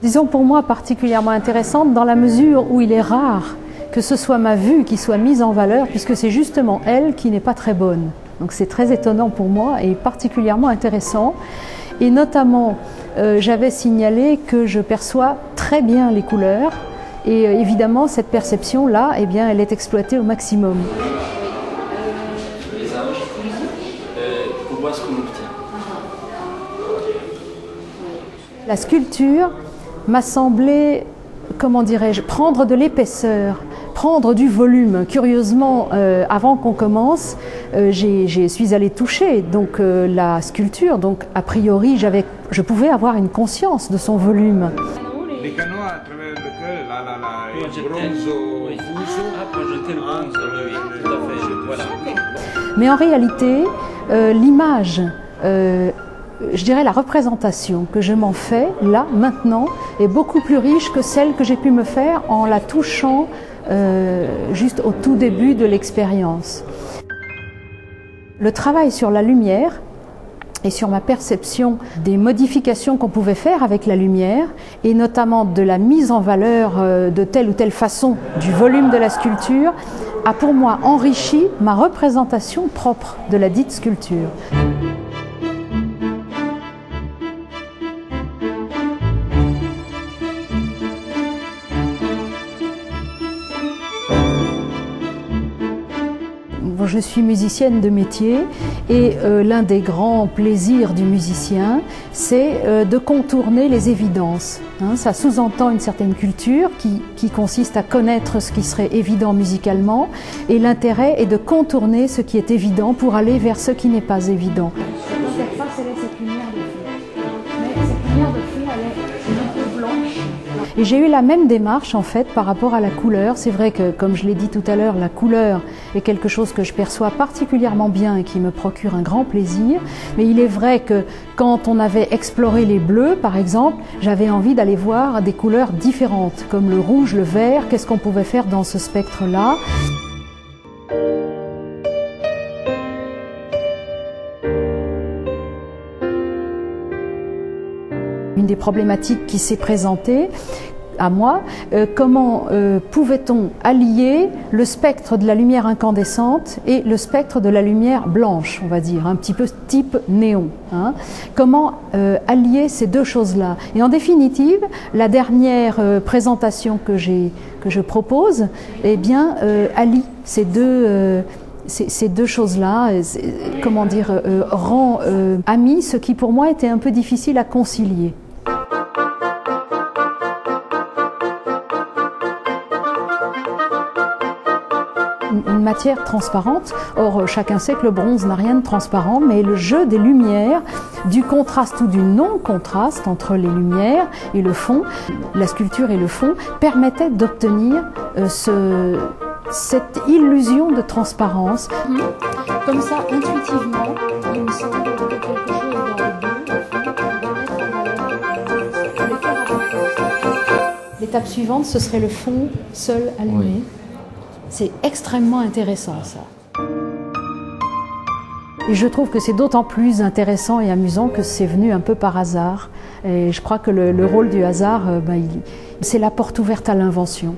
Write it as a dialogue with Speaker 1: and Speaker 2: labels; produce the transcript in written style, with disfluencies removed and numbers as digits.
Speaker 1: Disons pour moi particulièrement intéressante dans la mesure où il est rare que ce soit ma vue qui soit mise en valeur, puisque c'est justement elle qui n'est pas très bonne. Donc c'est très étonnant pour moi et particulièrement intéressant. Et notamment, j'avais signalé que je perçois très bien les couleurs et évidemment cette perception-là, eh bien, elle est exploitée au maximum. La sculpture m'a semblé, comment dirais-je, prendre de l'épaisseur, prendre du volume. Curieusement, avant qu'on commence, je suis allée toucher donc, la sculpture, donc a priori je pouvais avoir une conscience de son volume.
Speaker 2: Les canaux à travers lesquels le bronze fuso a projeté le bronze, oui, tout à fait, voilà.
Speaker 1: Mais en réalité, l'image, je dirais la représentation que je m'en fais, là, maintenant, est beaucoup plus riche que celle que j'ai pu me faire en la touchant juste au tout début de l'expérience. Le travail sur la lumière et sur ma perception des modifications qu'on pouvait faire avec la lumière, et notamment de la mise en valeur de telle ou telle façon du volume de la sculpture, a pour moi enrichi ma représentation propre de la dite sculpture. Je suis musicienne de métier et l'un des grands plaisirs du musicien, c'est de contourner les évidences. Ça sous-entend une certaine culture qui consiste à connaître ce qui serait évident musicalement, et l'intérêt est de contourner ce qui est évident pour aller vers ce qui n'est pas évident. Et j'ai eu la même démarche en fait par rapport à la couleur. C'est vrai que, comme je l'ai dit tout à l'heure, la couleur est quelque chose que je perçois particulièrement bien et qui me procure un grand plaisir. Mais il est vrai que quand on avait exploré les bleus, par exemple, j'avais envie d'aller voir des couleurs différentes, comme le rouge, le vert. Qu'est-ce qu'on pouvait faire dans ce spectre-là ? Une des problématiques qui s'est présentée à moi, comment pouvait-on allier le spectre de la lumière incandescente et le spectre de la lumière blanche, on va dire, un petit peu type néon. Comment allier ces deux choses-là? Et en définitive, la dernière présentation que je propose, eh bien, allie ces deux choses-là, comment dire, rend amis ce qui pour moi était un peu difficile à concilier. Une matière transparente, or chacun sait que le bronze n'a rien de transparent, mais le jeu des lumières, du contraste ou du non-contraste entre les lumières et le fond, la sculpture et le fond, permettait d'obtenir cette illusion de transparence. Comme ça, intuitivement, il me semble que quelque chose dans les deux. L'étape suivante, ce serait le fond seul allumé. Oui. C'est extrêmement intéressant, ça. Et je trouve que c'est d'autant plus intéressant et amusant que c'est venu un peu par hasard. Et je crois que le rôle du hasard, c'est la porte ouverte à l'invention.